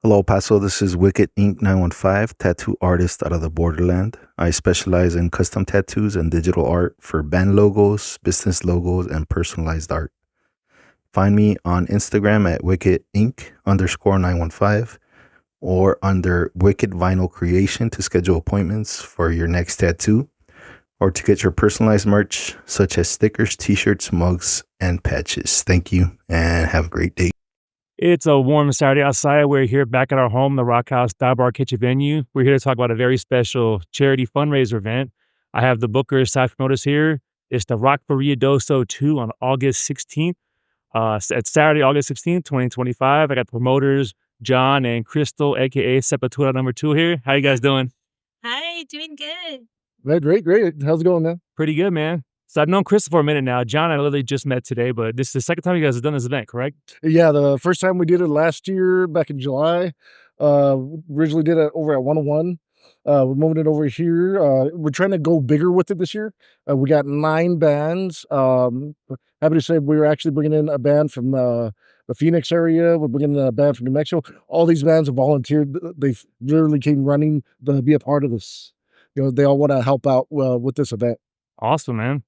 Hello, Paso. This is Wicked Ink 915, tattoo artist out of the borderland. I specialize in custom tattoos and digital art for band logos, business logos, and personalized art. Find me on Instagram at Wicked Ink underscore 915 or under Wicked Vinyl Creation to schedule appointments for your next tattoo or to get your personalized merch such as stickers, t-shirts, mugs, and patches. Thank you and have a great day. It's a warm Saturday outside. We're here back at our home, the Rockhouse Dive Bar Kitchen venue. We're here to talk about a very special charity fundraiser event. I have the bookers, side promoters here. It's the Rock for Ruidoso 2 on August 16th. It's Saturday, August 16th, 2025. I got promoters, John and Crystal, aka Sepultura number 2 here. How you guys doing? Hi, doing good. Man, great. How's it going, man? Pretty good, man. So I've known Crystal for a minute now. John, I literally just met today, but this is the second time you guys have done this event, correct? Yeah, the first time we did it last year, back in July. Originally did it over at 101. We're moving it over here. We're trying to go bigger with it this year. We got 9 bands. Happy to say we're actually bringing in a band from the Phoenix area. We're bringing in a band from New Mexico. All these bands have volunteered. They literally came running to be a part of this. They all want to help out with this event. Awesome, man.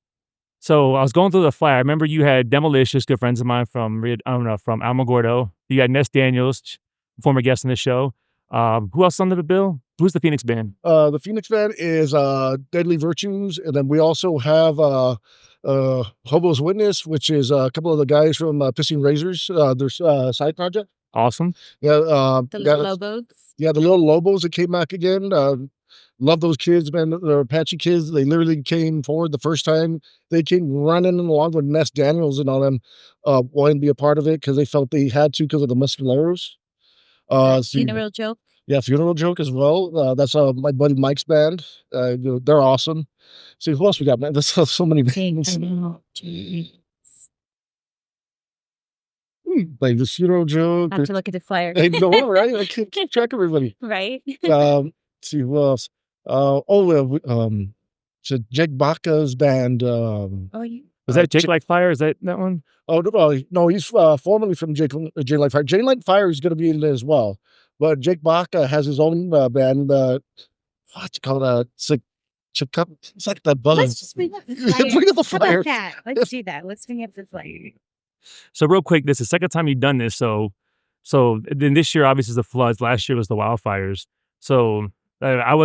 So I was going through the flyer. I remember you had Demolicious, good friends of mine from from Alamogordo. You had Ness Daniels, former guest on the show. Who else under the bill? Who's the Phoenix band? The Phoenix band is Deadly Virtues, and then we also have Hobo's Witness, which is a couple of the guys from Pissing Razors, their side project. Awesome. Yeah, The Little Lobos. yeah, the Little Lobos that came back again. Love those kids, man. They're Apache kids. They literally came forward the first time. They came running along with Ness Daniels and all them, wanting to be a part of it because they felt they had to because of the Mescaleros. Funeral Joke. Yeah, Funeral Joke as well. That's my buddy Mike's band. They're awesome. See, who else we got, man? There's so many bands. I know. Jeez. Like the Funeral Joke. I have to look at the flyer. I know, right? I can't keep track of everybody. Right? See who else. So Jake Baca's band. Oh, you. Was that Jake Like Fire? Is that one? Oh no, he's formerly from Jake Light Fire. Jake Light Fire is going to be in it as well, but Jake Baca has his own band. What's it called? It's like that buzz. Let's just bring up the flyer. Bring up the How about flyer. that? Let's do that. Let's bring up the flyer. So real quick, this is the second time you've done this. So then this year obviously is the floods. Last year was the wildfires. So I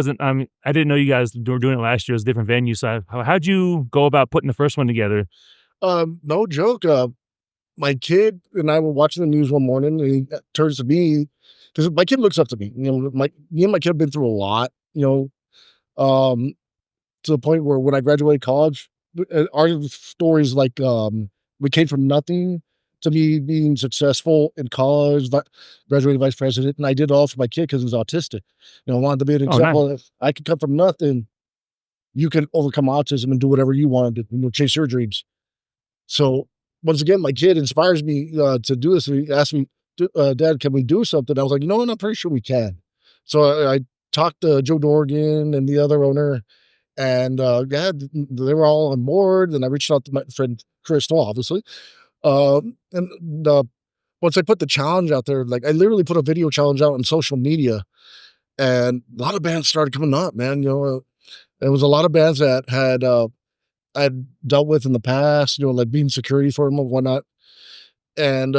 didn't know you guys were doing it last year. It was a different venue. So how'd you go about putting the first one together? No joke. My kid and I were watching the news one morning, and he turns to me because my kid looks up to me. Me and my kid have been through a lot. To the point where when I graduated college, our stories like we came from nothing to me being successful in college, graduated vice president, and I did it all for my kid because he was autistic. I wanted to be an Oh, nice. example. If I could come from nothing, you can overcome autism and do whatever you want to do, chase your dreams. So once again, my kid inspires me to do this. He asked me, Dad, can we do something? I was like, you know what? I'm pretty sure we can. So I talked to Joe Dorgan and the other owner, and yeah, they were all on board. And I reached out to my friend Crystal, obviously. And once I put the challenge out there, like I literally put a video challenge out on social media, and a lot of bands started coming up, man. There was a lot of bands that had I'd dealt with in the past, like being security for them and whatnot. And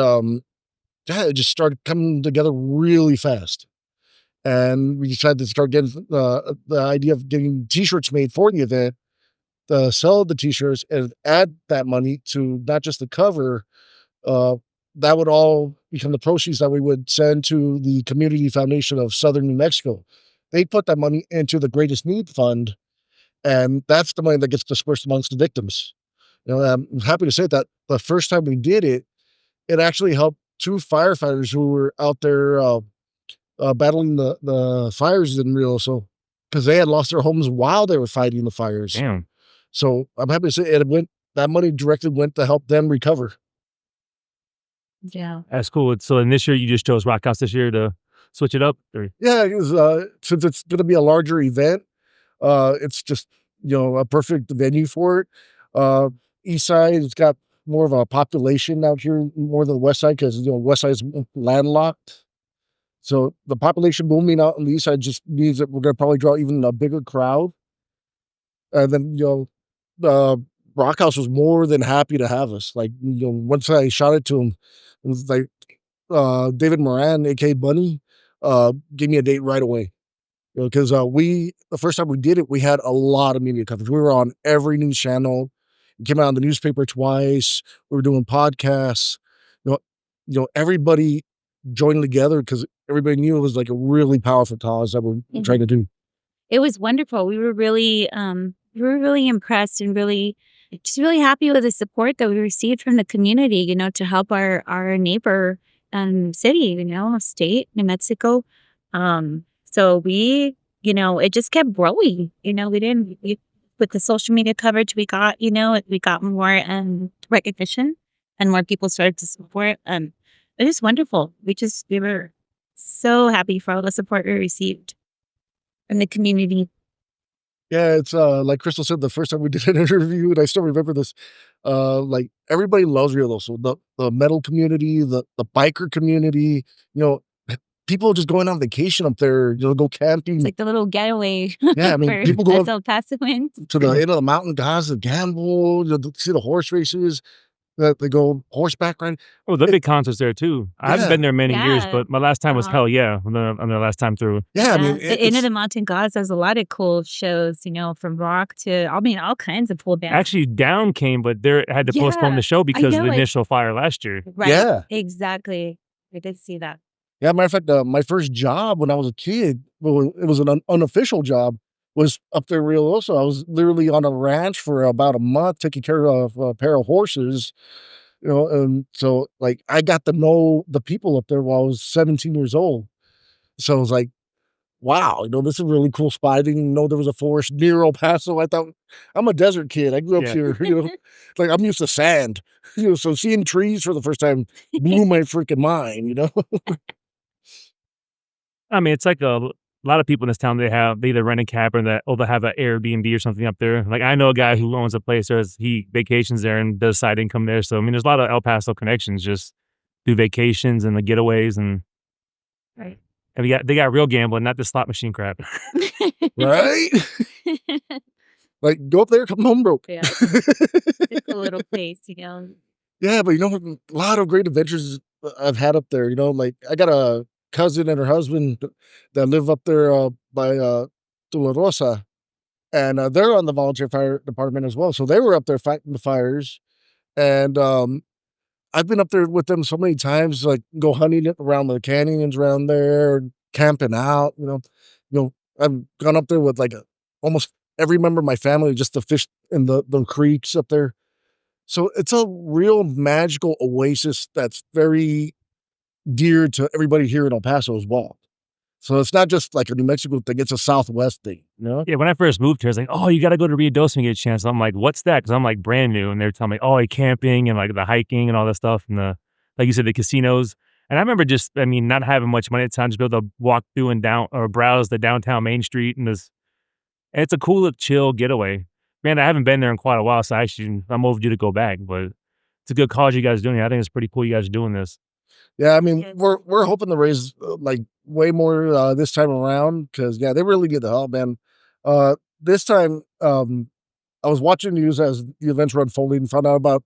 yeah, it just started coming together really fast. And we decided to start getting the idea of getting t-shirts made for the event, sell the t-shirts and add that money to not just the cover. That would all become the proceeds that we would send to the Community Foundation of Southern New Mexico. They put that money into the Greatest Need Fund, and that's the money that gets dispersed amongst the victims. I'm happy to say that the first time we did it, it actually helped 2 firefighters who were out there battling the fires in Ruidoso because they had lost their homes while they were fighting the fires. Damn. So I'm happy to say that money directly went to help them recover. Yeah. That's cool. So then this year you just chose Rockhouse this year to switch it up? Or? Yeah, it was, since it's going to be a larger event, it's just, a perfect venue for it. East side, it's got more of a population out here, more than the west side, because, west side is landlocked. So the population booming out on the east side just means that we're gonna probably draw even a bigger crowd. And then, Rockhouse was more than happy to have us. Like, once I shot it to him, it was like, David Moran, aka Bunny, gave me a date right away. Because the first time we did it, we had a lot of media coverage. We were on every news channel. It came out in the newspaper twice. We were doing podcasts. You know, everybody joined together because everybody knew it was like a really powerful cause that we're trying to do. It was wonderful. We were really impressed and just really happy with the support that we received from the community, to help our neighbor city, state, New Mexico. So it just kept growing. With the social media coverage we got, we got more recognition and more people started to support. It was wonderful. We were so happy for all the support we received from the community. Yeah, it's like Crystal said, the first time we did an interview, and I still remember this. Like everybody loves Ruidoso, the metal community, the biker community. People just going on vacation up there. Go camping. It's like the little getaway. Yeah, I mean, people go up El Pasoans to the end of the mountain, guys, to gamble. See the horse races. That they go horseback riding. Oh, the big concerts there too. I haven't been there many years, Yeah. but my last time was hell yeah. On the last time through. Yeah, I mean, the End of the Mountain Gods has a lot of cool shows, from rock to, all kinds of cool bands. Actually, Down came, but they had to postpone the show because of the initial fire last year. Right. Yeah. Exactly. I did see that. Yeah, matter of fact, my first job when I was a kid, well, it was an unofficial job, was up there real also. I was literally on a ranch for about a month taking care of a pair of horses. And so like I got to know the people up there while I was 17 years old. So I was like, wow, this is a really cool spot. I didn't even know there was a forest near El Paso. I thought I'm a desert kid. I grew up here, like I'm used to sand. So seeing trees for the first time blew my freaking mind, I mean, it's like a lot of people in this town, they either rent a cabin or they have an Airbnb or something up there. Like I know a guy who owns a place there. He vacations there and does side income there. So I mean, there's a lot of El Paso connections. Just do vacations and the getaways and Right. and they got real gambling, not the slot machine crap. Right? Like go up there, come home broke. Yeah. It's a little place, Yeah, but a lot of great adventures I've had up there. Like I got a cousin and her husband that live up there by Dolorosa, and they're on the volunteer fire department as well. So they were up there fighting the fires, and I've been up there with them so many times, like go hunting around the canyons around there, camping out. I've gone up there with like almost every member of my family just to fish in the creeks up there. So it's a real magical oasis that's very dear to everybody here in El Paso as well. So it's not just like a New Mexico thing, it's a Southwest thing, Yeah, when I first moved here, I was like, oh, you got to go to Ruidoso when you get a chance. I'm like, what's that? Because I'm like brand new. And they're telling me, oh, camping and like the hiking and all that stuff. And like you said, the casinos. And I remember not having much money at the time, just be able to walk through and browse the downtown Main Street. And it's a cool, chill getaway. Man, I haven't been there in quite a while. So I'm overdue to go back. But it's a good cause you guys are doing it. I think it's pretty cool you guys are doing this. Yeah, I mean, we're hoping to raise like way more this time around because they really need the help, man. This time, I was watching news as the events were unfolding and found out about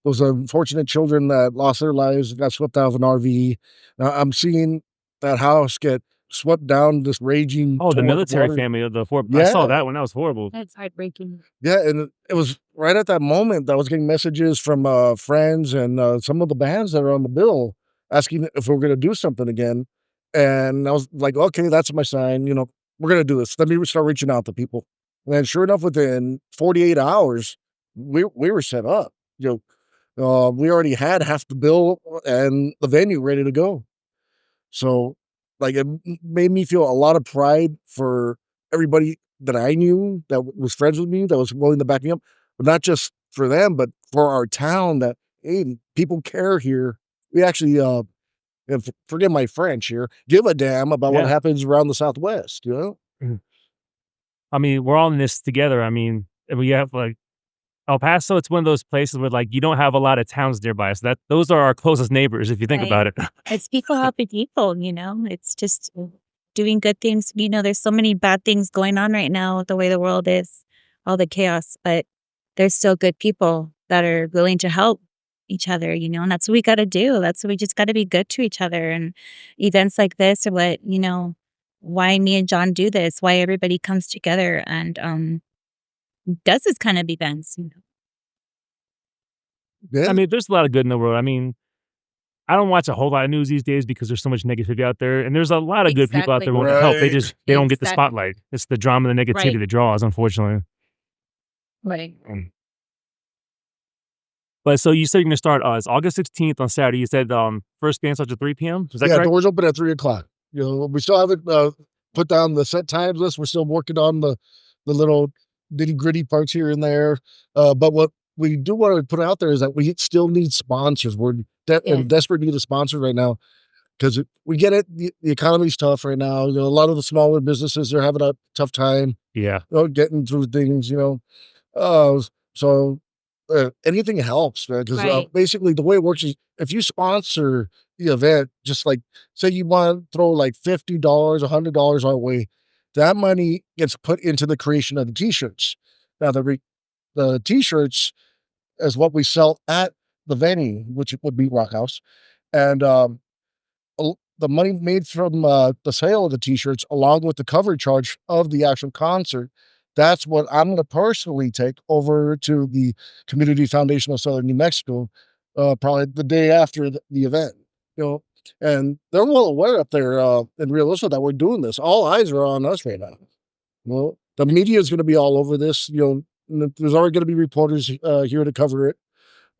those unfortunate children that lost their lives and got swept out of an RV. I'm seeing that house get swept down this raging. Oh, the military water. family of the four. I saw that one. That was horrible. That's heartbreaking. Yeah, and it was right at that moment that I was getting messages from friends and some of the bands that are on the bill asking if we're going to do something again. And I was like, okay, that's my sign. We're going to do this. Let me start reaching out to people. And then sure enough, within 48 hours, we were set up. We already had half the bill and the venue ready to go. So like it made me feel a lot of pride for everybody that I knew that was friends with me, that was willing to back me up, but not just for them, but for our town that, hey, people care here. We actually, and forgive my French here, give a damn about what happens around the Southwest, I mean, we're all in this together. I mean, we have like El Paso, it's one of those places where like you don't have a lot of towns nearby. So those are our closest neighbors if you think Right. about it. It's people helping people, it's just doing good things. There's so many bad things going on right now, the way the world is, all the chaos, but there's still good people that are willing to help each other, and that's what we got to do. That's what we just got to be good to each other. And events like this are what, why me and John do this, why everybody comes together and does this kind of events. Yeah. I mean, there's a lot of good in the world. I mean, I don't watch a whole lot of news these days because there's so much negativity out there, and there's a lot of good people out there wanting to help. They don't get the Exactly. spotlight. It's the drama, and the negativity Right. that draws, unfortunately. Right. But so you said you're gonna start it's August 16th on Saturday. You said first band starts at 3 p.m. Is that correct? Doors open at 3:00. We still haven't put down the set times list. We're still working on the little nitty gritty parts here and there. But what we do want to put out there is that we still need sponsors. We're in desperate need of sponsors right now because we get it. The economy's tough right now. A lot of the smaller businesses are having a tough time. Yeah. Getting through things. So anything helps, man. Because Right. basically the way it works is if you sponsor the event, just like say you want to throw like $50, $100 our way, that money gets put into the creation of the t-shirts. Now the t-shirts is what we sell at the venue, which would be Rockhouse, and the money made from the sale of the t-shirts, along with the cover charge of the actual concert, that's what I'm going to personally take over to the Community Foundation of Southern New Mexico, probably the day after the event. And they're well aware up there in Ruidoso that we're doing this. All eyes are on us right now. Well, the media is going to be all over this. There's already going to be reporters here to cover it.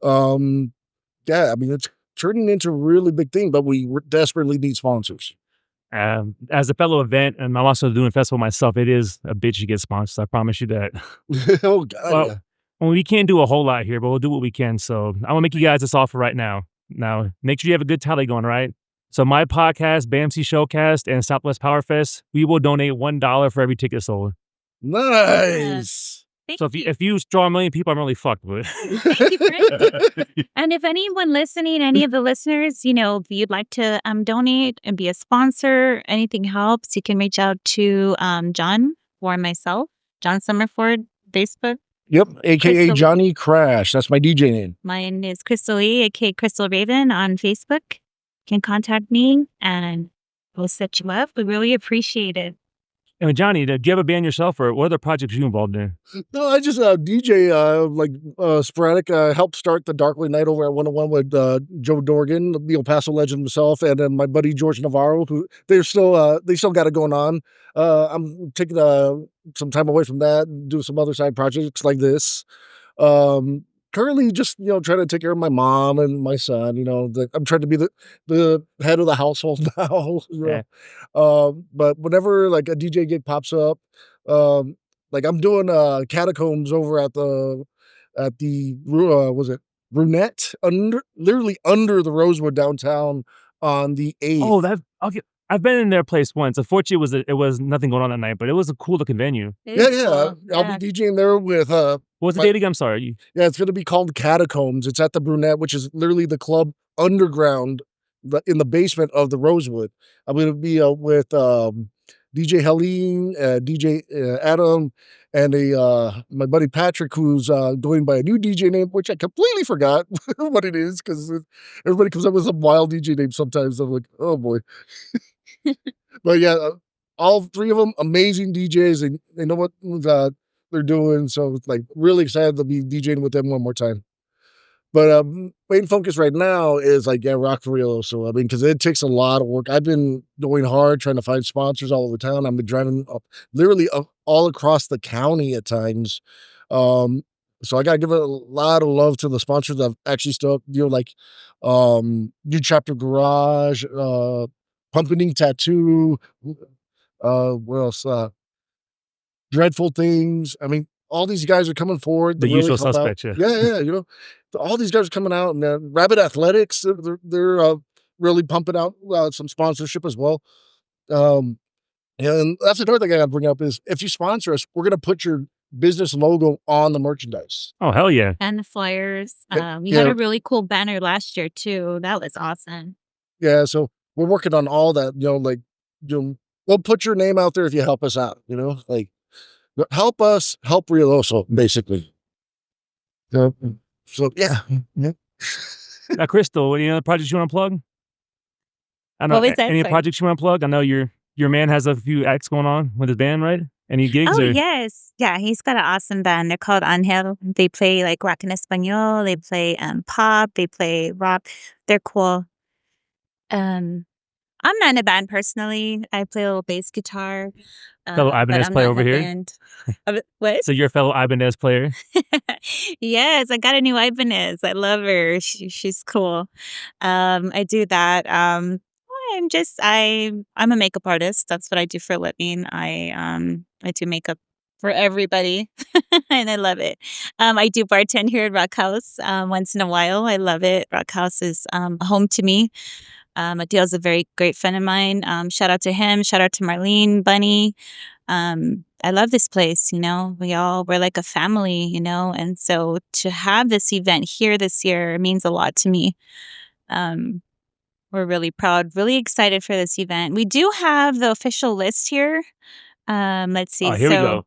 Yeah, I mean, it's turning into a really big thing, but we desperately need sponsors. As a fellow event, and I'm also doing a festival myself, it is a bitch to get sponsors. I promise you that. Oh, God, yeah. Well, we can't do a whole lot here, but we'll do what we can. So I'm gonna make you guys this offer right now. Now, make sure you have a good tally going, right? So my podcast, BAMC Showcast, and Southwest Power Fest, we will donate $1 for every ticket sold. Nice. So if you draw a million people, I'm really fucked with. Thank you for it. And if anyone listening, any of the listeners, if you'd like to donate and be a sponsor, anything helps. You can reach out to John or myself, John Summerford, Facebook. Yep, aka Crystal- Johnny Crash. That's my DJ name. Mine is Crystal Lee, aka Crystal Raven on Facebook. You can contact me and we'll set you up. We really appreciate it. And Johnny, do you have a band yourself, or what other projects are you involved in? No, I just DJ sporadic. Helped start the Darkly Night over at 101 with Joe Dorgan, the El Paso legend himself, and then my buddy George Navarro, who they still got it going on. I'm taking some time away from that and do some other side projects like this. Currently just trying to take care of my mom and my son. I'm trying to be the head of the household now. Yeah. But whenever like a DJ gig pops up, like I'm doing Catacombs over at the was it Brunette, literally under the Rosewood downtown on the 8th. Oh, okay. I've been in their place once. Unfortunately, it was nothing going on that night, but it was a cool looking venue. Yeah. I'll be DJing there with What was the date again? I'm sorry. Yeah, it's going to be called Catacombs. It's at the Brunette, which is literally the club underground in the basement of the Rosewood. I'm going to be with DJ Helene, DJ Adam, and my buddy Patrick, who's going by a new DJ name, which I completely forgot what it is because everybody comes up with some wild DJ name sometimes. I'm like, oh boy. But yeah, all three of them amazing DJs, and they know what they're doing. So it's like really excited to be DJing with them one more time. But main focus right now is Rock for Real. So I mean, because it takes a lot of work. I've been going hard trying to find sponsors all over town. I've been driving literally all across the county at times. So I gotta give a lot of love to the sponsors that have actually stuck. New Chapter Garage, Pumping Tattoo. What else? Dreadful Things. I mean, all these guys are coming forward. The usual suspects, yeah. Yeah. All these guys are coming out, and Rabbit Athletics, they're really pumping out some sponsorship as well. And that's another thing I got to bring up is if you sponsor us, we're going to put your business logo on the merchandise. Oh, hell yeah. And the flyers. Yeah, You had yeah. a really cool banner last year too. That was awesome. Yeah, so we're working on all that, we'll put your name out there if you help us out, like help us help Ruidoso, basically. So yeah. Now, Crystal, any other projects you want to plug? I don't What know. was that? Any Sorry. projects you want to plug? I know your man has a few acts going on with his band, right? Any gigs? Oh, or? yes. Yeah, he's got an awesome band. They're called Angel. They play like rock en español. They play pop. They play rock. They're cool. I'm not in a band personally. I play a little bass guitar. Fellow But Ibanez I'm player not in over a here. band. What? So you're a fellow Ibanez player? Yes, I got a new Ibanez. I love her. She's cool. I do that. I'm a makeup artist. That's what I do for a living. I do makeup for everybody, and I love it. I do bartend here at Rockhouse once in a while. I love it. Rockhouse is home to me. Adil's a very great friend of mine. Shout out to him. Shout out to Marlene, Bunny. I love this place, we're like a family, and so to have this event here this year means a lot to me. We're really proud, really excited for this event. We do have the official list here. Let's see. Oh, here we go.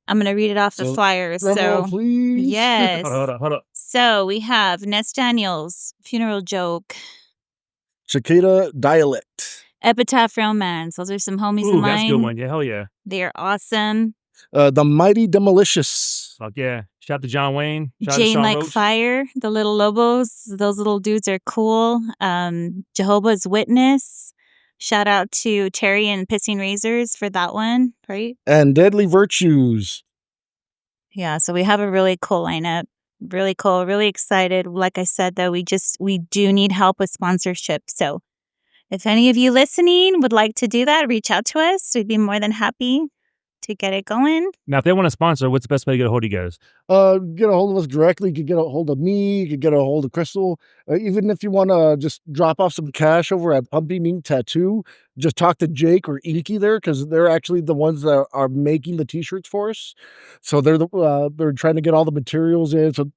I'm going to read it off the flyers. Drum roll, please. Yes. Hold on. So we have Ness Daniels, Funeral Joke, Cicada Dialect, Epitaph Romance. Those are some homies of Ooh, mine. that's a good one. Yeah, hell yeah. They are awesome. The Mighty Demolicious. Fuck yeah. Shout out to John Wayne. Shout out to Jane Sean Like Roach. Fire, the Little Lobos. Those little dudes are cool. Jehovah's Witness. Shout out to Terry and Pissing Razors for that one, right? And Deadly Virtues. Yeah, so we have a really cool lineup. Really cool, really excited. Like I said, though, we do need help with sponsorship. So if any of you listening would like to do that, reach out to us. We'd be more than happy to get it going. Now, if they want to sponsor, what's the best way to get a hold of you guys? Get a hold of us directly. You could get a hold of me. You could get a hold of Crystal. Even if you want to just drop off some cash over at Pumping Ink Tattoo, just talk to Jake or Inky there, because they're actually the ones that are making the T-shirts for us. So they're trying to get all the materials in so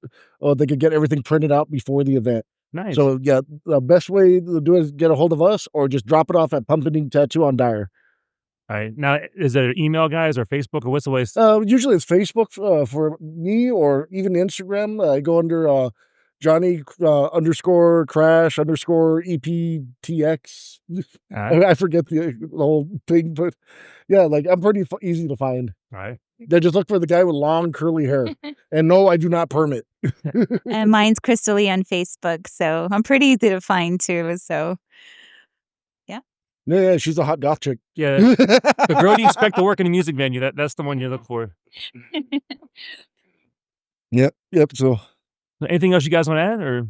they could get everything printed out before the event. Nice. So yeah, the best way to do it is get a hold of us or just drop it off at Pumping Ink Tattoo on Dyer. All right. Now, is it email, guys, or Facebook, or what's the way? Usually it's Facebook for me, or even Instagram. I go under Johnny _crash _EPTX. I forget the whole thing, but yeah, like I'm pretty easy to find. All right. They just look for the guy with long curly hair. And no, I do not permit. And mine's Crystal Lee on Facebook, so I'm pretty easy to find too. So Yeah, she's a hot goth chick. Yeah. The girl you expect to work in a music venue, that's the one you look for. Yep. So anything else you guys want to add, or?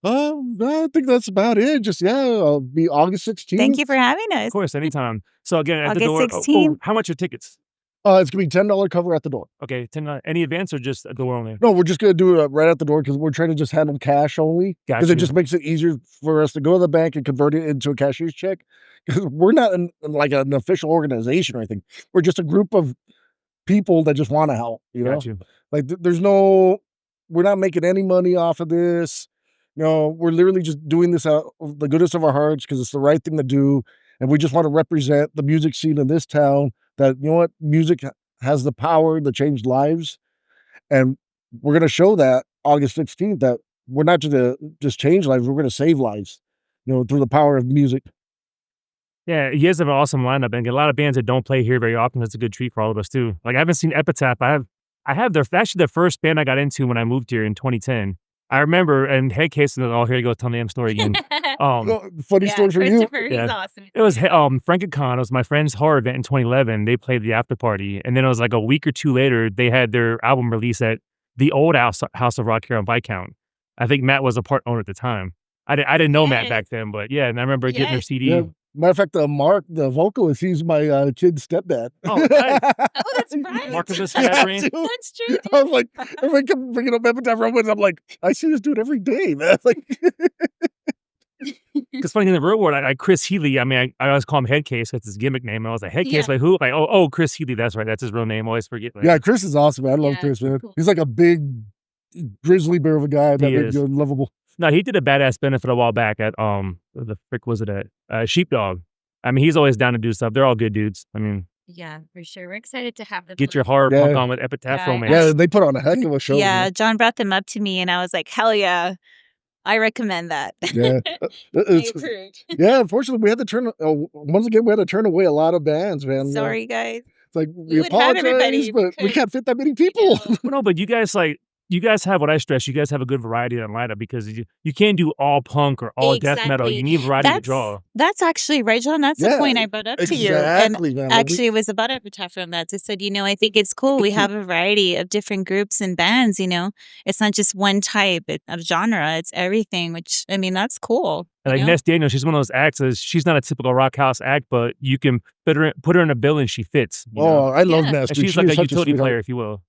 I think that's about it. Just I'll be August 16th. Thank you for having us. Of course, anytime. So again, at the August door. 16th. How much are tickets? It's gonna be $10 cover at the door. Okay, 10. Any advance or just a door only? No, we're just gonna do it right at the door because we're trying to just handle cash only. Because it just makes it easier for us to go to the bank and convert it into a cashier's check. Because we're not like an official organization or anything. We're just a group of people that just want to help. Got you. Like we're not making any money off of this. We're literally just doing this out of the goodness of our hearts because it's the right thing to do, and we just want to represent the music scene in this town. That music has the power to change lives, and we're going to show that August 16th that we're not just change lives, we're going to save lives, through the power of music. Yeah, you guys have an awesome lineup, and a lot of bands that don't play here very often. That's a good treat for all of us too. Like I haven't seen Epitaph. I have actually the first band I got into when I moved here in 2010. I remember, and Head Case, oh, here you go, tell me the story again. Funny story for you. He's awesome. It was Frank and Con. It was my friend's horror event in 2011. They played the after party, and then it was like a week or two later, they had their album release at the old House of Rock here on Viscount. I think Matt was a part owner at the time. I didn't know Matt back then, but yeah, and I remember getting their CD. Yeah. Matter of fact, Mark, the vocalist, he's my kid's stepdad. Oh, nice. Oh, that's right. Mark is this fat brain. That's true. I was like, everybody kept bringing up Epitaph Romance. I'm like, I see this dude every day, man. Like, Because funny in the real world, I Chris Healy. I mean, I always call him Headcase. That's his gimmick name. And I was like, Headcase, Yeah. like who? Like, oh, Chris Healy. That's right. That's his real name. I always forget. Like, Yeah, Chris is awesome, man. I love Yeah, Chris, he's man. cool. He's like a big grizzly bear of a guy that He makes is. you lovable. No, he did a badass benefit a while back at the frick was it at Sheepdog. I mean, he's always down to do stuff. They're all good dudes. I mean, Yeah, for sure. We're excited to have them. get your horror Yeah. punk on with Epitaph Yeah, Romance. Yeah, they put on a heck of a show. Yeah, man. John brought them up to me, and I was like, "Hell yeah, I recommend that." Yeah. They approved. Yeah, unfortunately, we had to once again, we had to turn away a lot of bands, man. Sorry, guys. It's like, we would have apologize, everybody if we but we could. can't fit that many people. No, but you guys have what I stress. You guys have a good variety in lineup because you can't do all punk or all death metal. Exactly. You need variety to draw. That's actually right, John. That's the Yeah, point I brought up to you. Exactly, And man. Like, actually, it was about Epitaph from that. I said, I think it's cool. We have a variety of different groups and bands. It's not just one type of genre. It's everything. Which I mean, that's cool. And like Ness Daniels, she's one of those acts. She's not a typical Rockhouse act, but you can put her in a bill and she fits. You know? I love Yeah. Ness. And dude. she's She like is a such utility sweetheart. player, if you will.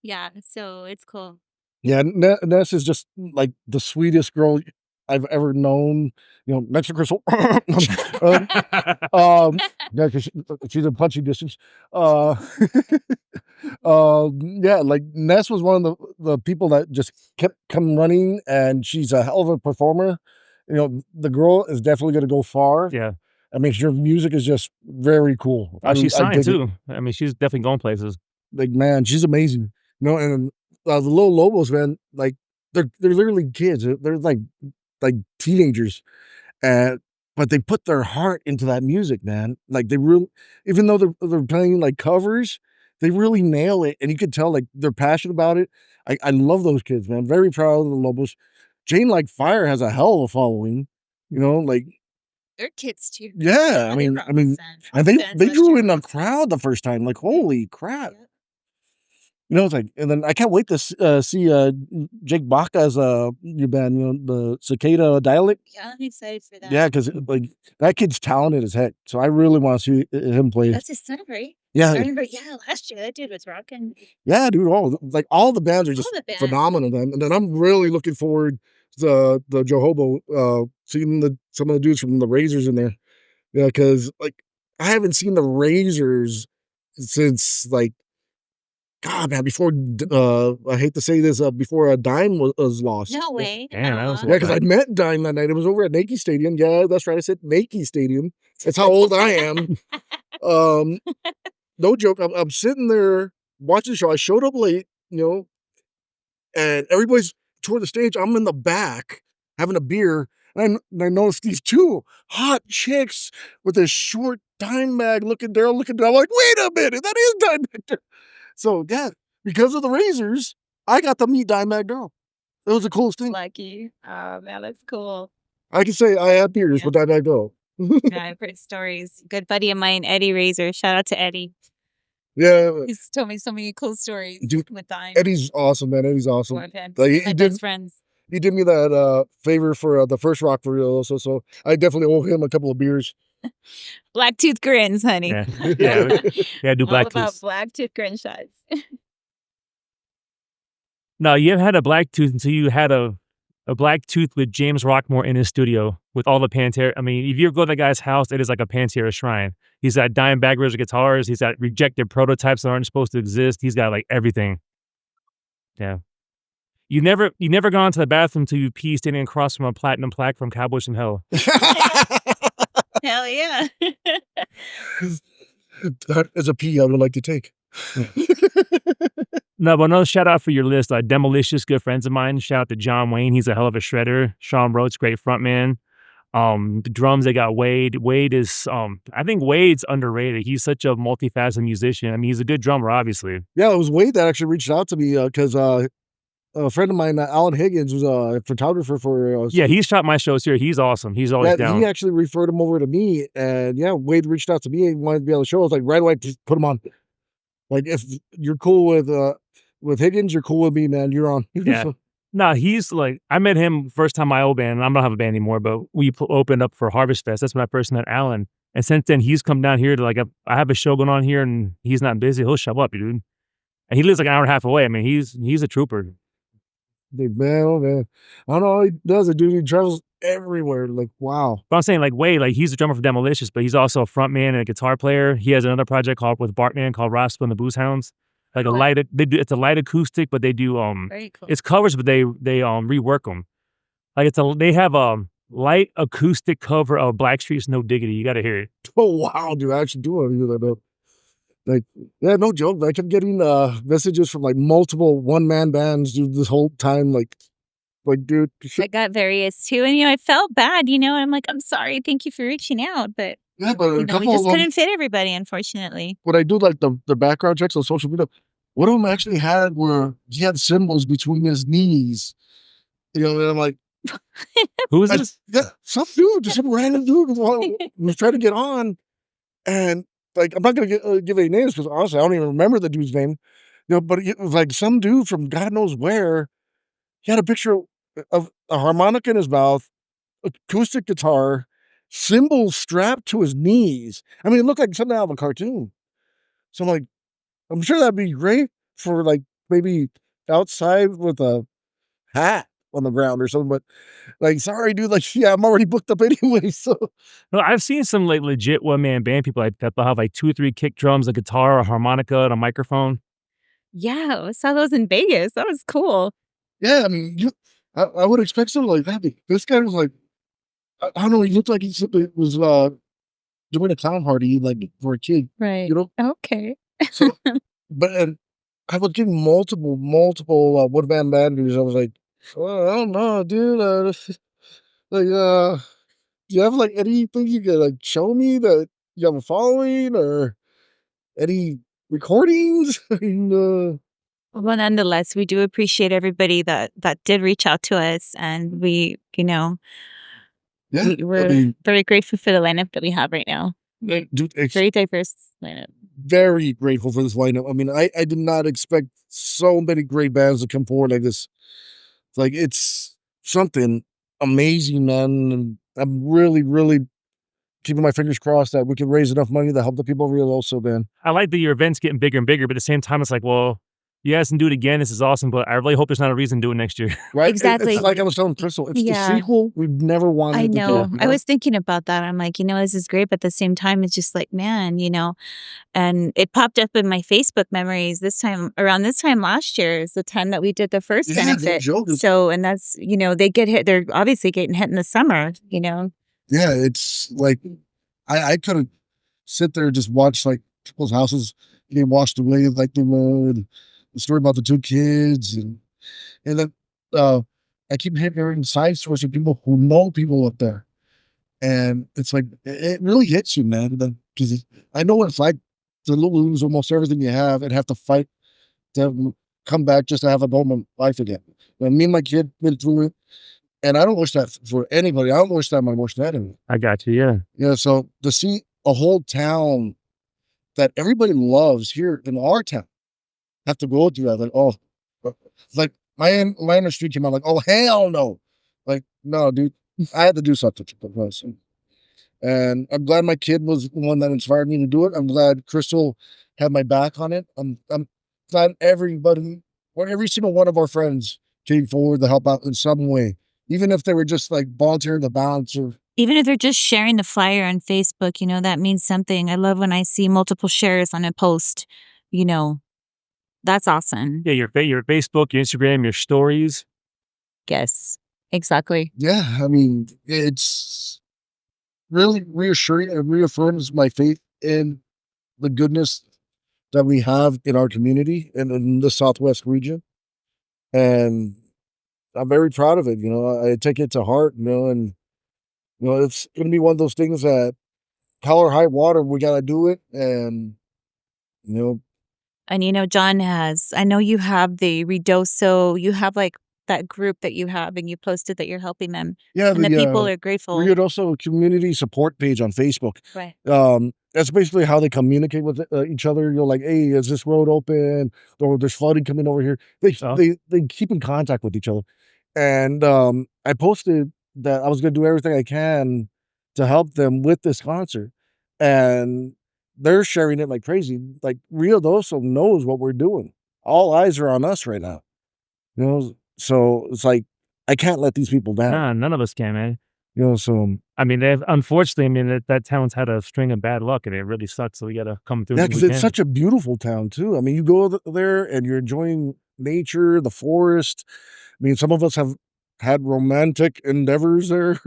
Yeah, so it's cool. Yeah, Ness is just like the sweetest girl I've ever known. Next to Crystal. Yeah, 'cause she's a punchy distance. Yeah, like Ness was one of the people that just kept coming running, and she's a hell of a performer. The girl is definitely going to go far. Yeah. I mean, her music is just very cool. Oh, she's I signed dig it. too. I mean, she's definitely going places. Like, man, she's amazing. And the little Lobos, man, like they're literally kids. They're like teenagers, but they put their heart into that music, man. Like they really, even though they're playing like covers, they really nail it, and you could tell like they're passionate about it. I love those kids, man. Very proud of the Lobos. Jane Like Fire has a hell of a following. Like They're kids too. yeah. I mean, and they drew in a crowd the first time. Like holy crap. It's like, and then I can't wait to see Jake Baca's new band, the Cicada Dialect. Yeah, I'm excited for that. Yeah, because like that kid's talented as heck. So I really want to see him play. That's his son, right? Yeah, I remember. Yeah, last year that dude was rocking. yeah, dude. All the bands are just phenomenal, man. And then I'm really looking forward to the Johobo, seeing some of the dudes from the Razors in there. Yeah, because like I haven't seen the Razors since like. God, man, before I hate to say this, before Dime was lost. No way. Damn, that was Yeah, because I met Dime that night. It was over at Nike Stadium. Yeah, that's right. I said Nike Stadium. That's how old I am. No joke. I'm sitting there watching the show. I showed up late, and everybody's toward the stage. I'm in the back having a beer, and I noticed these two hot chicks with this short dime bag looking there. I'm like, wait a minute, that is Dime Bag. So yeah, because of the Razors, I got to meet Dimebag Darrell. That was the coolest thing. Lucky. Oh man, that's cool. I can say I had beers with Dimebag Darrell. Yeah, I've heard stories. Good buddy of mine, Eddie Razor. Shout out to Eddie. Yeah, He's told me so many cool stories with Dime. Eddie's awesome, man. Eddie's awesome. Like, he did best friends. He did me that favor for the first rock for real. So I definitely owe him a couple of beers. Black tooth grins, honey. Yeah, do black All about tooth. black tooth grin shots. No, you haven't had a black tooth until you had a black tooth with James Rockmore in his studio with all the Pantera. I mean, if you go to that guy's house, it is like a Pantera shrine. He's got dime baggers guitars. He's got rejected prototypes that aren't supposed to exist. He's got like everything. Yeah. You never gone to the bathroom till you pee standing across from a platinum plaque from Cowboys from Hell. Hell yeah. That is a pee I would like to take. No, but no shout out for your list. Demolicious, good friends of mine. Shout out to John Wayne. He's a hell of a shredder. Sean Rhodes, great frontman. The drums, they got Wade. Wade is, I think Wade's underrated. He's such a multifaceted musician. I mean, he's a good drummer, obviously. Yeah, it was Wade that actually reached out to me because a friend of mine, Alan Higgins, was a photographer for. Yeah, he's shot my shows here. He's awesome. He's always down. He actually referred him over to me, and yeah, Wade reached out to me and wanted to be on the show. I was like, right away, just put him on. Like, if you're cool with Higgins, you're cool with me, man. You're on. Yeah. No, he's like, I met him first time my old band. I don't have a band anymore, but we opened up for Harvest Fest. That's when I first met Alan. And since then, he's come down here to like, I have a show going on here and he's not busy. He'll show up, dude. And he lives like an hour and a half away. I mean, he's a trooper. Man. I don't know how he does it, dude. He travels everywhere. Like, wow. But I'm saying like Wade, like he's the drummer for Demolicious, but he's also a frontman and a guitar player. He has another project called with Bartman called Raspa and the Booze Hounds. Like a light, it's a light acoustic, but they do Very cool. it's covers, but they rework them. Like they have a light acoustic cover of Blackstreet's No Diggity. You got to hear it. Oh, wow, dude. I actually do want to hear that, though. Like, yeah, no joke. I kept getting messages from like multiple one-man bands, dude, this whole time. Like, dude. I got various too, and I felt bad, and I'm like, I'm sorry, thank you for reaching out, but Yeah, but a we couple just of them, couldn't fit everybody, unfortunately. when I do like the background checks on social media, one of them actually had where he had symbols between his knees. And I'm like, Who is this? yeah, some dude, just some random dude was trying to get on. And like, I'm not going to give any names because honestly, I don't even remember the dude's name. But it was like some dude from God knows where. He had a picture of a harmonica in his mouth, acoustic guitar, cymbals strapped to his knees. I mean, it looked like something out of a cartoon. So I'm like, I'm sure that'd be great for like maybe outside with a hat on the ground or something. But like, sorry, dude. Like, yeah, I'm already booked up anyway. So No, I've seen some like legit one man band people like that. They'll have like 2 or 3 kick drums, a guitar, a harmonica, and a microphone. Yeah, I saw those in Vegas. That was cool. yeah, I mean, I would expect something like that. But this guy was like, I don't know. He looked like he simply was doing a clown party like for a kid. Right. Okay. So, but and I was getting multiple one-man band. I was like, well, I don't know, dude. Like, do you have like anything you can like show me that you have a following or any recordings? Well, nonetheless, we do appreciate everybody that did reach out to us, and yeah, we're very grateful for the lineup that we have right now. dude, Very diverse lineup. very grateful for this lineup. I mean, I did not expect so many great bands to come forward like this. Like, it's something amazing, man. And I'm really, really keeping my fingers crossed that we can raise enough money to help the people of Ruidoso, man. I like that your event's getting bigger and bigger, but at the same time, it's like, well, you guys can do it again. This is awesome, but I really hope there's not a reason to do it next year. Right? Exactly. It's like I was telling Crystal, it's the Yeah. sequel we've never wanted I to do. know. I was thinking about that. I'm like, this is great, but at the same time, it's just like, man, and it popped up in my Facebook memories around this time last year is the time that we did the first Yeah, no benefit. joke. So, and that's, they get hit. They're obviously getting hit in the summer, Yeah, it's like I couldn't sit there and just watch like people's houses getting washed away like the road. The story about the 2 kids and then I keep hearing side stories of people who know people up there. And it's like it really hits you, man. Because I know what it's like to lose almost everything you have and have to fight to come back just to have a normal life again. Me and my kid went through it, and I don't wish that for anybody. I don't wish that on my worst enemy. I got you. Yeah. Yeah, so to see a whole town that everybody loves here in our town have to go through that, like, oh, like my inner street came out like, oh, hell no. Like, no, dude, I had to do something for the person. And I'm glad my kid was the one that inspired me to do it. I'm glad Crystal had my back on it. I'm glad every single one of our friends came forward to help out in some way, even if they were just like volunteering to bounce or even if they're just sharing the flyer on Facebook, that means something. I love when I see multiple shares on a post, that's awesome. Yeah, your Facebook, your Instagram, your stories. Yes, exactly. Yeah, I mean, it's really reassuring and reaffirms my faith in the goodness that we have in our community and in the Southwest region. And I'm very proud of it. I take it to heart, and it's going to be one of those things that hell or high water, we got to do it. And, And John I know you have the Ruidoso, you have like that group that you have, and you posted that you're helping them. yeah, And the people are grateful. We had also a community support page on Facebook. Right. That's basically how they communicate with each other. Like, hey, is this road open? Or there's flooding coming over here. They keep in contact with each other. And I posted that I was going to do everything I can to help them with this concert. And they're sharing it like crazy. Like, Ruidoso knows what we're doing. All eyes are on us right now. So it's like I can't let these people down. Nah, none of us can, man. You know, so I mean, they've unfortunately, I mean, that town's had a string of bad luck, and it really sucks, so we gotta come through yeah, when because we it's can. such a beautiful town too. I mean, you go there and you're enjoying nature, the forest. I mean, some of us have had romantic endeavors there.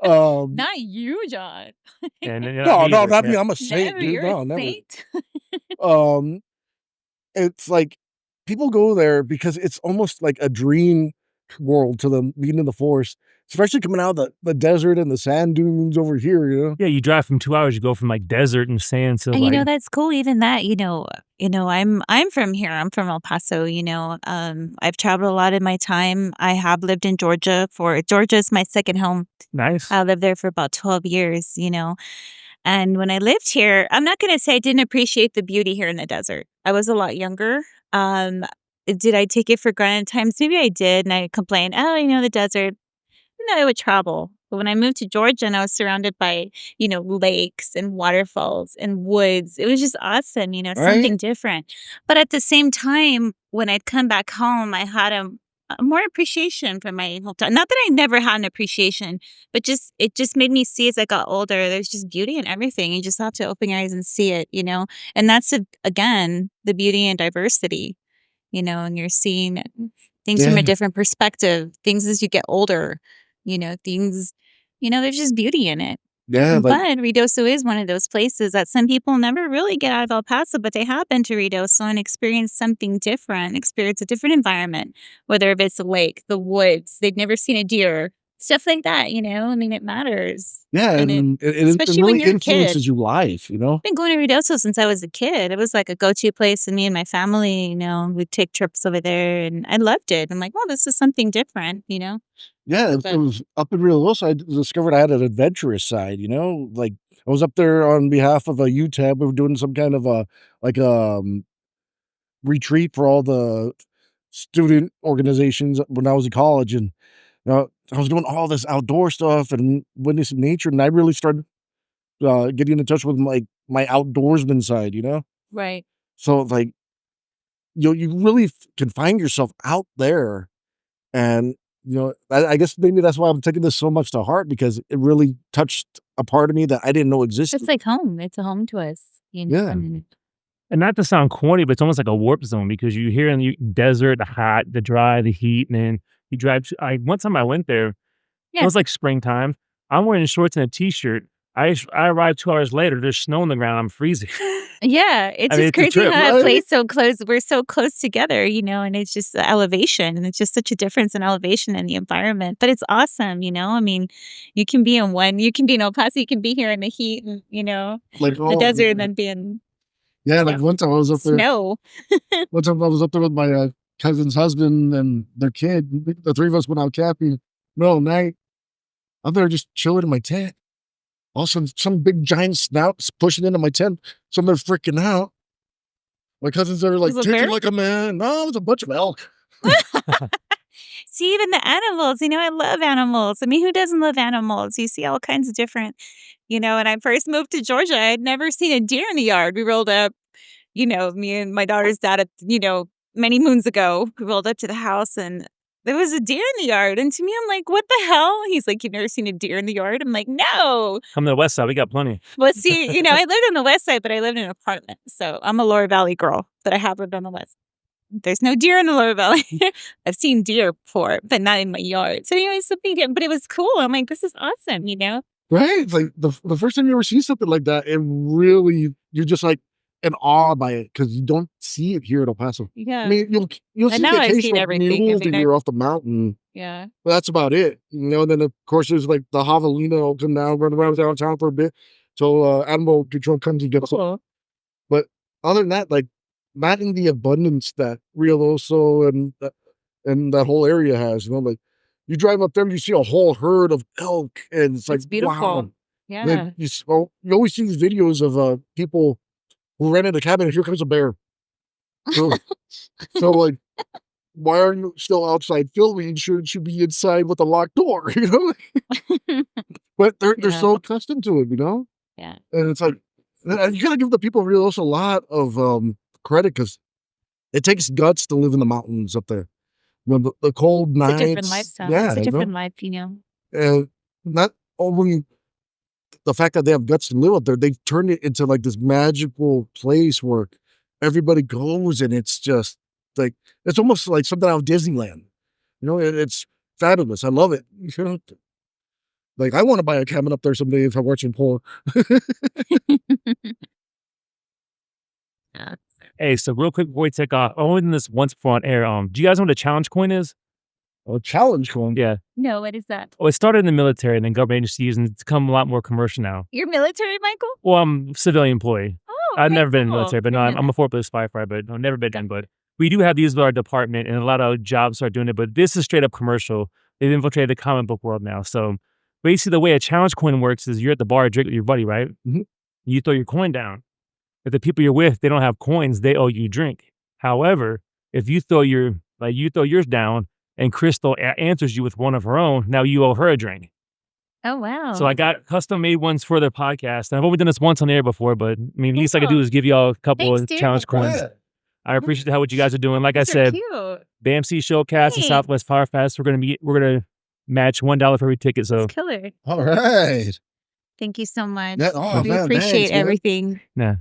Not you, John. And then, No, me no, either, not yeah. me. I'm a saint, Never. dude. You're a No, never. saint. Um, it's like people go there because it's almost like a dream world to them being in the forest, especially coming out of the desert and the sand dunes over here, you know? Yeah, you drive from 2 hours, you go from, like, desert and sand to, And like that's cool. Even that, I'm from here. I'm from El Paso. I've traveled a lot in my time. I have lived in Georgia is my second home. nice. I lived there for about 12 years. And when I lived here, I'm not going to say I didn't appreciate the beauty here in the desert. I was a lot younger. Um, did I take it for granted at times? Maybe I did, and I complained, oh, the desert. I would travel. But when I moved to Georgia and I was surrounded by, lakes and waterfalls and woods, it was just awesome, Right? something different. But at the same time, when I'd come back home, I had a more appreciation for my hometown. Not that I never had an appreciation, but it just made me see as I got older, there's just beauty in everything. You just have to open your eyes and see it. And that's, again, the beauty and diversity, and you're seeing things from a Yeah. different perspective, things as you get older, things, there's just beauty in it. Yeah, like But Ruidoso is one of those places that some people never really get out of El Paso, but they have been to Ruidoso and experienced something different, experience a different environment, whether if it's a lake, the woods, they've never seen a deer, stuff like that, I mean, it matters. yeah, And and it especially when really you're a kid. influences your life, you know? I've been going to Ruidoso since I was a kid. It was like a go-to place, and me and my family, we'd take trips over there, and I loved it. I'm like, well, this is something different. Yeah, it But was up in Ruidoso. I discovered I had an adventurous side, you know? Like, I was up there on behalf of a UTAB. We were doing some kind of a, like, retreat for all the student organizations when I was in college, and, I was doing all this outdoor stuff and witnessing nature, and I really started, getting in touch with, my outdoorsman side, you know? right. So, like, you really can find yourself out there. And, I guess maybe that's why I'm taking this so much to heart, because it really touched a part of me that I didn't know It's existed. like home. It's a home to us, Yeah. and And not to sound corny, but it's almost like a warp zone because you hear in the desert, the hot, the dry, the heat, and then you drive one time I went there, it yeah. was like springtime. I'm wearing shorts and a t-shirt. I arrived 2 hours later, there's snow on the ground, I'm freezing. Yeah, it's I mean, just it's a crazy trip. how that Right? place so close. We're so close together, and it's just the elevation, and it's just such a difference in elevation and the environment. But it's awesome. I mean, you can be in El Paso, you can be here in the heat, and Like, the desert, and then be in yeah, like one time I was up there. snow. One time I was up there with my cousin's husband and their kid. The three of us went out camping, middle of the night. I'm there just chilling in my tent. All of a sudden, some big giant snouts pushing into my tent. So they're freaking out. My cousins are like, Was it take it bear? like a man. No, it was a bunch of elk. See, even the animals, I love animals. I mean, who doesn't love animals? You see all kinds of different, when I first moved to Georgia, I had never seen a deer in the yard. We rolled up, me and my daughter's dad, many moons ago, we rolled up to the house and there was a deer in the yard. And to me, I'm like, what the hell? He's like, you've never seen a deer in the yard? I'm like, no. Come to the west side, we got plenty. Well, see, I lived on the west side, but I lived in an apartment. So I'm a Lower Valley girl, but I have lived on the west. There's no deer in the Lower Valley. I've seen deer before, but not in my yard. So anyway, something different, but it was cool. I'm like, this is awesome. Right? It's like the first time you ever see something like that, it really, you're just like in awe by it because you don't see it here at El Paso. Yeah. I mean, you'll see And the now I've seen occasional everything. mule I mean, deer off the mountain. yeah. But that's about it. And then of course there's like the javelina will come down, run around downtown for a bit. So animal control comes and gets Cool. But other than that, like not in the abundance that Ruidoso and that whole area has, like you drive up there and you see a whole herd of elk and it's like, It's beautiful. wow. Yeah. Then you always see these videos of people who rented a cabin and here comes a bear. So like, why are you still outside filming? Shouldn't you be inside with a locked door? But they're Yeah. so accustomed to it, Yeah. And it's like you gotta give the people of Rio a lot of credit because it takes guts to live in the mountains up there. the cold It's nights. a different lifestyle. Yeah, It's a different life, you know. And not only the fact that they have guts to live up there, they've turned it into like this magical place where everybody goes, and it's just like it's almost like something out of Disneyland. You know, it's fabulous. I love it. You know, like I want to buy a cabin up there someday if I'm watching porn. Hey, so real quick before we take off, only in this once before on air. Do you guys know what a challenge coin is? A challenge coin. Yeah. No, what is that? Well, it started in the military and then government agencies, and it's become a lot more commercial now. You're military, Michael? Well, I'm a civilian employee. Oh, I've okay, never been in the cool. military, but no, Didn't know I'm a forklift firefighter, but I've never been in. But we do have these with our department, and a lot of jobs are doing it. But this is straight up commercial. They've infiltrated the comic book world now. So basically, the way a challenge coin works is you're at the bar, drink with your buddy, right? Mhm. You throw your coin down. If the people you're with, they don't have coins, they owe you drink. However, if you throw yours down and Crystal answers you with one of her own, now you owe her a drink. Oh, wow. So I got custom made ones for the podcast. And I've only done this once on air before, but I mean, least I could do is give y'all a couple Thanks, of dude. challenge coins. Yeah. I appreciate how what you guys are doing. Like I These are said, cute. BAMC Showcast and Thanks. Southwest Fire Fest, we're gonna match $1 for every ticket. So It's killer. All right. Thank you so much. Yeah, oh, we man, appreciate thanks, man. everything. nah.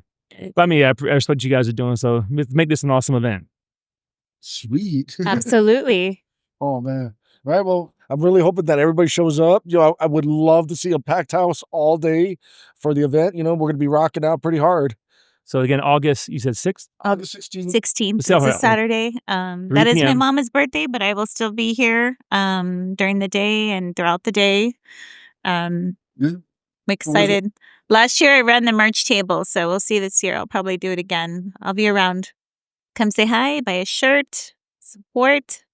But I mean, I respect what you guys are doing. So let's make this an awesome event. Sweet. Absolutely. Oh man. All right. Well, I'm really hoping that everybody shows up. You know, I would love to see a packed house all day for the event. You know, we're gonna be rocking out pretty hard. So again, August, you said 6th? August 16th. 16th. It's So, a Saturday. 3 That is my p.m. mama's birthday, but I will still be here during the day and throughout the day. I'm excited. Last year I ran the merch table, so we'll see this year. I'll probably do it again. I'll be around. Come say hi, buy a shirt, support.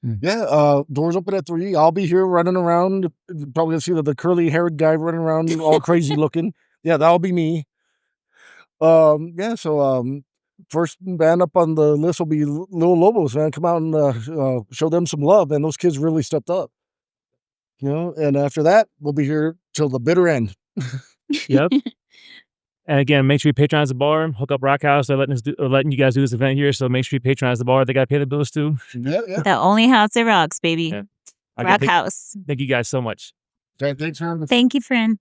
Yeah, doors open at 3. I'll be here running around. Probably gonna see the curly haired guy running around all crazy looking. Yeah, that'll be me. Yeah, so first band up on the list will be Little Lobos, man. Come out and show them some love, man. Those kids really stepped up. You know, and after that, we'll be here till the bitter end. Yep. And again, make sure you patronize the bar. Hook up Rockhouse. They're letting you guys do this event here. So make sure you patronize the bar. They got to pay the bills too. Yeah. The only house that rocks, baby. Yeah. Rockhouse. Thank you guys so much. Okay, thanks for having me. Thank you, friend.